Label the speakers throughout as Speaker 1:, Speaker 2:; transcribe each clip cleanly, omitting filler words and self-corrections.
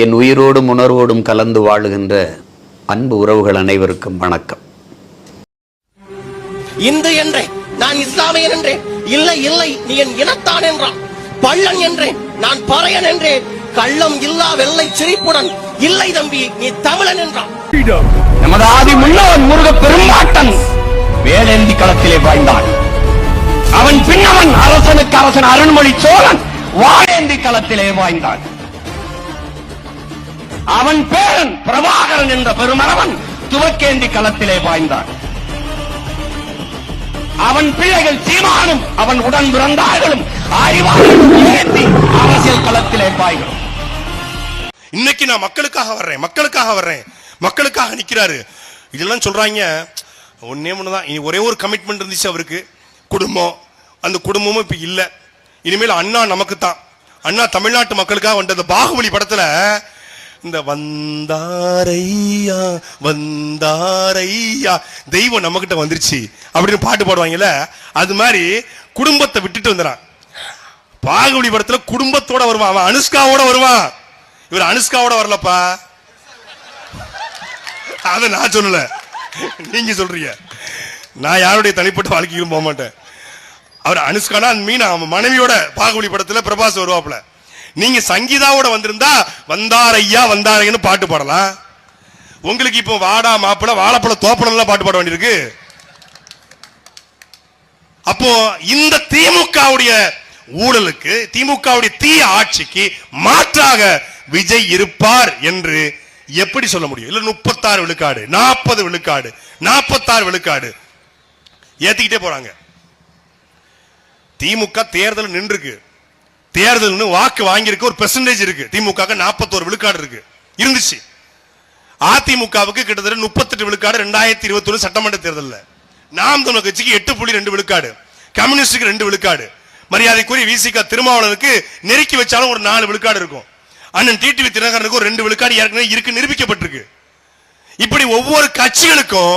Speaker 1: என் உயிரோடும் உணர்வோடும் கலந்து வாழுகின்ற அன்பு உறவுகள் அனைவருக்கும் வணக்கம்.
Speaker 2: இந்து என்றேன், நான் இஸ்லாமியன் என்றேன். இல்லை இல்லை, நீ என் இனத்தான் என்றான். பள்ளன் என்றேன், நான் பறையன் என்றேன். கள்ளம் இல்லா வெள்ளை சிரிப்புடன் இல்லை தம்பி, நீ தமிழன் என்றான்.
Speaker 3: நமது ஆதி முன்னவன் முருக பெரும்பாட்டன் வேலேந்தி களத்திலே பாய்ந்தான். அவன் பின்னவன் அரசனுக்கு அரசன் அருண்மொழி சோழன் வாழேந்தி களத்திலே பாய்ந்தான். அவன் பேரன் பிரபாகரன் என்ற பெருமரவன் துவக்கேந்தி களத்திலே பாய்ந்தான். அவன் பிள்ளைகள் சீமானும் அவன் உடன் பிறந்தார்களும் அறிவாளர்களும் ஏந்தி அரசியல் களத்திலே பாய்கிறோம்.
Speaker 4: இன்னைக்கு நான் மக்களுக்காக வர்றேன், மக்களுக்காக நிக்கிறாரு. இதெல்லாம் சொல்றாங்க. ஒன்னே ஒண்ணுதான், ஒரே ஒரு கமிட்மெண்ட் இருந்துச்சு அவருக்கு, குடும்பம். அந்த குடும்பமும் இப்ப இல்ல. இனிமேல் அண்ணா நமக்கு தான். அண்ணா தமிழ்நாட்டு மக்களுக்காக வந்தது. பாகுபலி படத்துல இந்த வந்தாரையா வந்தாரையா தெய்வம் நம்ம கிட்ட வந்துருச்சு அப்படின்னு பாட்டு பாடுவாங்கல்ல, அது மாதிரி குடும்பத்தை விட்டுட்டு வந்துறான். பாகுபலி படத்துல குடும்பத்தோட வருவான், அவன் அனுஷ்காவோட வருவான். இவர் அனுஷ்காவோட வரலப்பா, அத நான் சொல்லல, நீங்க சொல்றீங்க. நான் யாருடைய தனிப்பட்ட வாழ்க்கையிலும் போக மாட்டேன். அவர் அனுஷ்கானா மீனா அவன் மனைவியோட பாகுபலி படத்துல பிரபாஸ் வருவாப்ல. நீங்க சங்கீதாவோட வந்திருந்தா வந்தாரையா வந்தாரைன்னு பாட்டு பாடலாம். உங்களுக்கு இப்போ வாடா மாப்பிள வாழைப்பழ தோப்படம் பாட்டு பாட வேண்டியிருக்கு. அப்போ இந்த திமுகவுடைய ஊழலுக்கு, திமுகவுடைய தீய ஆட்சிக்கு மாற்றாக விஜய் இருப்பார் என்று எப்படி சொல்ல முடியும்? இல்ல 36 விழுக்காடு 40 விழுக்காடு 46 விழுக்காடு ஏத்திக்கிட்டே போறாங்க. திமுக தேர்தல் நின்றுருக்கு, தேர்தல் வாக்கு வாங்கியிருக்கு, ஒரு பெர்சன்டேஜ் இருக்கு. திமுக 41 விழுக்காடு இருக்கு, இருந்துச்சு. அதிமுகவுக்கு கிட்டத்தட்ட 38 விழுக்காடு 2021 சட்டமன்ற தேர்தலில். நாம் தமிழர் கட்சிக்கு 8.2 விழுக்காடு, கம்யூனிஸ்டுக்கு 2 விழுக்காடு, மரியாதைக்குரிய விசிக திருமாவளவனுக்கு நெருக்கி வச்சாலும் ஒரு 4 விழுக்காடு இருக்கும். அண்ணன் டிடிவி தினகரனுக்கு ஒரு 2 விழுக்காடு ஏற்கனவே இருக்கு, நிரூபிக்கப்பட்டிருக்கு. இப்படி ஒவ்வொரு கட்சிகளுக்கும்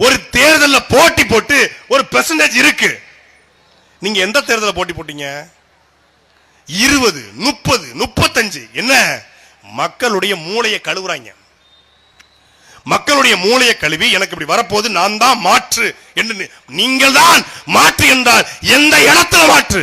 Speaker 4: ஒரு தேர்தலில் போட்டி போட்டு ஒரு பெர்சன்டேஜ் இருக்கு. நீங்க எந்த தேர்தலில் போட்டி போட்டீங்க? 20, 30, 35. என்ன? மக்களுடைய மூளையை கழுவுறாங்க. மக்களுடைய மூளையை கழுவி எனக்கு இப்படி வரப்போது, நான் தான் மாற்று என்று. நீங்கள் தான் மாற்று என்றால் எந்த இடத்துல மாற்று?